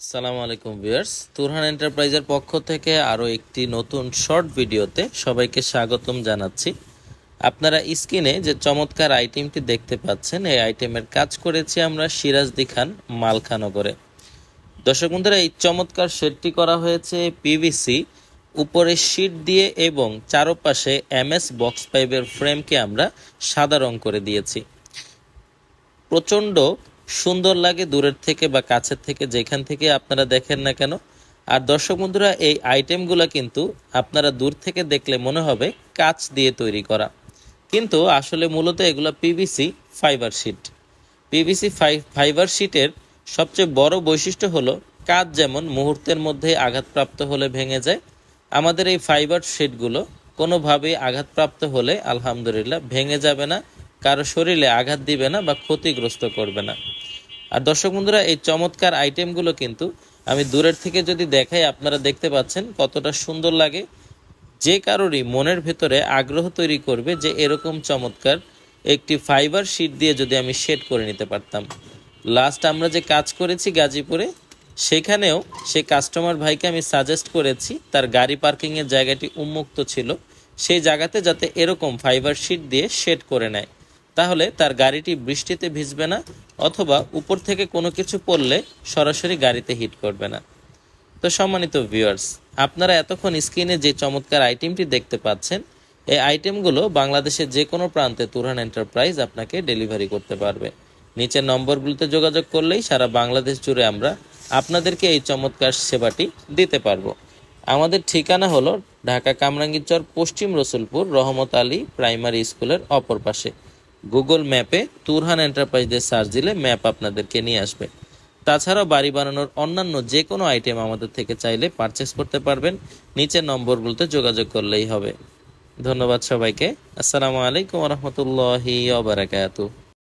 আসসালামু আলাইকুম ভিউয়ার্স, তুরহান এন্টারপ্রাইজের পক্ষ থেকে আরও একটি নতুন শর্ট ভিডিওতে সবাইকে স্বাগতম জানাচ্ছি। আপনারা স্ক্রিনে যে চমৎকার আইটেমটি দেখতে পাচ্ছেন, এই আইটেমের কাজ করেছি আমরা সিরাজদি খান মালখানগরে। দর্শক বন্ধুরা, এই চমৎকার শেডটি করা হয়েছে পিভিসি উপরে শীট দিয়ে এবং চারপাশে এমএস বক্স পাইপের ফ্রেমকে আমরা সাদা রং করে দিয়েছি। প্রচণ্ড সুন্দর লাগে দূরের থেকে বা কাছের থেকে, যেখান থেকে আপনারা দেখেন না কেন। আর দর্শক বন্ধুরা, এই আইটেমগুলো কিন্তু আপনারা দূর থেকে দেখলে মনে হবে কাঁচ দিয়ে তৈরি করা, কিন্তু আসলে মূলত এগুলো PVC fibre sheet. PVC fibre শিটের সবচেয়ে বড় বৈশিষ্ট্য হলো কাঁচ যেমন মুহূর্তের মধ্যে আঘাতপ্রাপ্ত হলে ভেঙে যায়, আমাদের এই ফাইবার শিটগুলো কোনোভাবেই আঘাতপ্রাপ্ত হলে আলহামদুলিল্লাহ ভেঙে যাবে না, কারো শরীরে আঘাত দিবে না বা ক্ষতিগ্রস্ত করবে না। আর দর্শক বন্ধুরা, এই চমৎকার আইটেমগুলো কিন্তু আমি দূরের থেকে যদি দেখাই, আপনারা দেখতে পাচ্ছেন কতটা সুন্দর লাগে। যে কারোরই মনের ভেতরে আগ্রহ তৈরি করবে যে এরকম চমৎকার একটি ফাইবার শিট দিয়ে যদি আমি শেড করে নিতে পারতাম। লাস্ট আমরা যে কাজ করেছি গাজীপুরে, সেখানেও সেই কাস্টমার ভাইকে আমি সাজেস্ট করেছি, তার গাড়ি পার্কিংয়ের জায়গাটি উন্মুক্ত ছিল, সেই জায়গাতে যাতে এরকম ফাইবার শিট দিয়ে শেড করে নেয়, তাহলে তার গাড়িটি বৃষ্টিতে ভিজবে না অথবা উপর থেকে কোনো কিছু পড়লে সরাসরি গাড়িতে হিট করবে না। তো সম্মানিত ভিউয়ার্স, আপনারা এতক্ষণ স্ক্রিনে যে চমৎকার আইটেমটি দেখতে পাচ্ছেন, এই আইটেমগুলো বাংলাদেশের যে কোনো প্রান্তে তুরহান এন্টারপ্রাইজ আপনাকে ডেলিভারি করতে পারবে। নিচের নম্বরগুলোতে যোগাযোগ করলেই সারা বাংলাদেশ জুড়ে আমরা আপনাদেরকে এই চমৎকার সেবাটি দিতে পারবো। আমাদের ঠিকানা হলো ঢাকা কামরাঙ্গীরচর, পশ্চিম রসুলপুর, রহমত আলী প্রাইমারি স্কুলের অপর পাশে। গুগল ম্যাপে তুরহান এন্টারপ্রাইজ দিয়ে সার্চ দিলে ম্যাপ আপনাদেরকে নিয়ে আসবে। তাছাড়াও বাড়ি বানানোর অন্যান্য যে কোনো আইটেম আমাদের থেকে চাইলে পারচেস করতে পারবেন, নিচের নম্বরগুলোতে যোগাযোগ করলেই হবে। ধন্যবাদ সবাইকে। আসসালামু আলাইকুম ওয়া রাহমাতুল্লাহি ওয়া বারাকাতুহু।